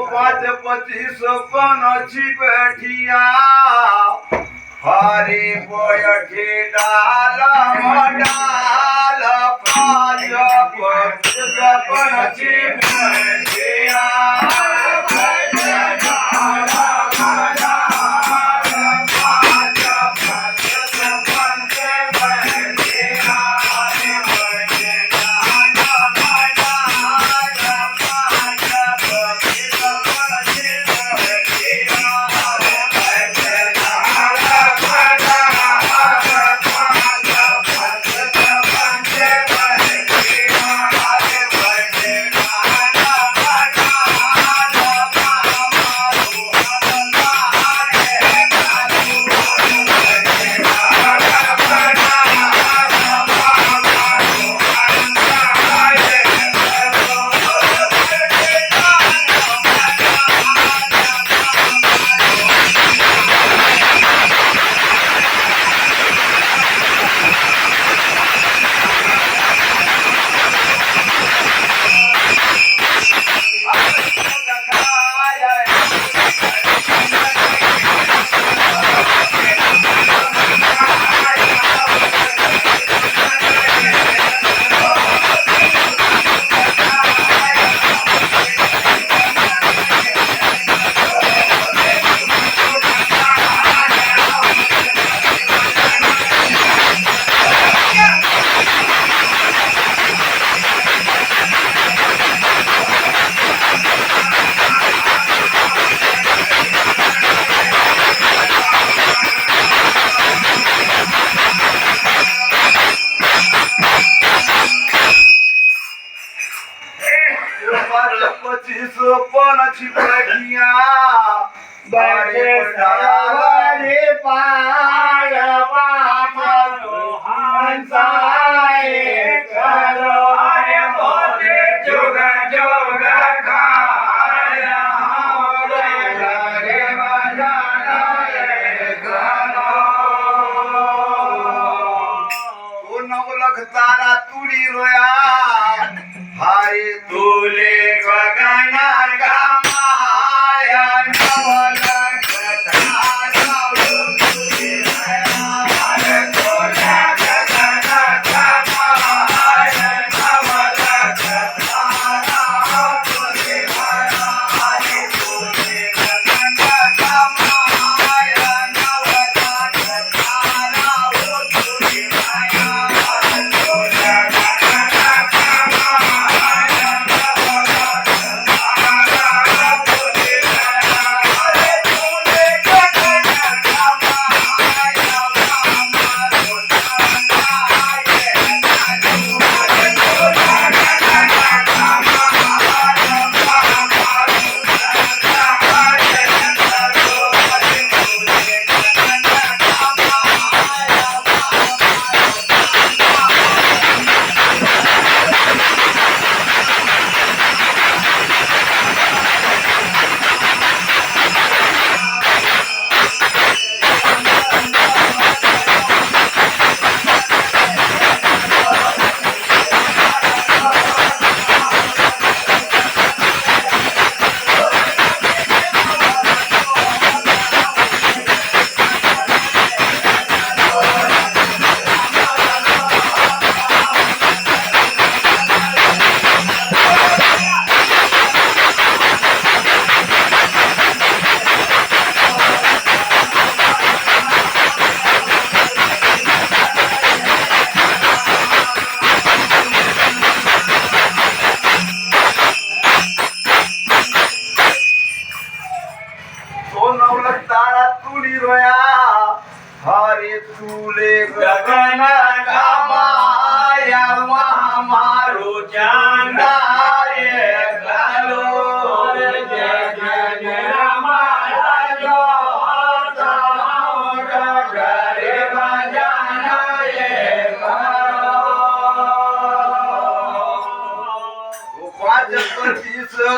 पाँच 25 पनची बैठिया हरी बैठी डाल डाल पाँच 25 पनची बैठिया पच्चीस पनची बैठिया बैठे सावरी पाय बापो हंसाए करो अरे मोते जोग जोग खाया रे बजाना रे करो तो 9 लाख तारा तुरी रोया हरी तुले गगना गमाया 9 लाख तारा तुरी हरे तुले गगना गमाया 9 लाख तारा तुरी हरे तुले गगना गमाया 9 लाख तारा तुरी हरे तुले गगना गमाया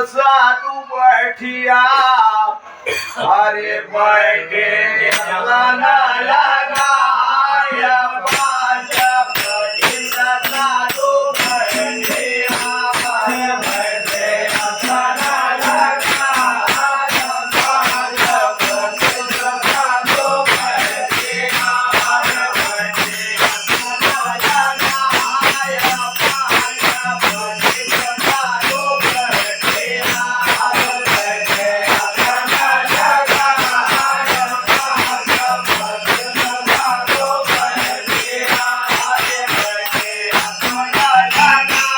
साधु बैठिया हरे बैठे गाना लगाया पांच प्रदीप साधु बैठिया हरे बैठे गाना लगाया पांच प्रदीप साधु बैठिया हरे बैठे गाना लगाया पांच प्रदीप साधु बैठिया हरे बैठे गाना लगाया पांच प्रदीप साधु बैठिया हरे बैठे गाना लगाया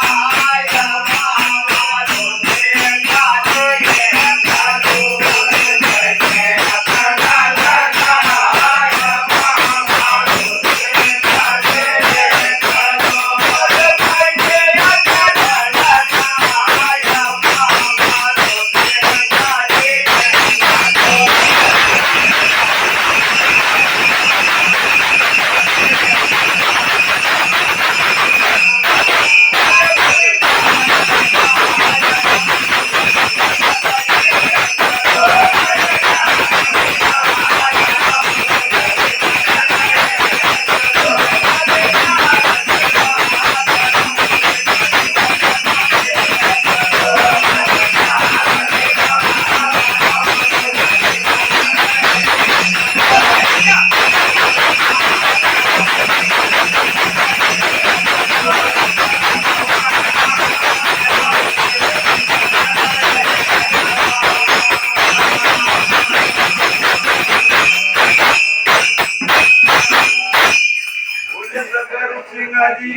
सिंगाजी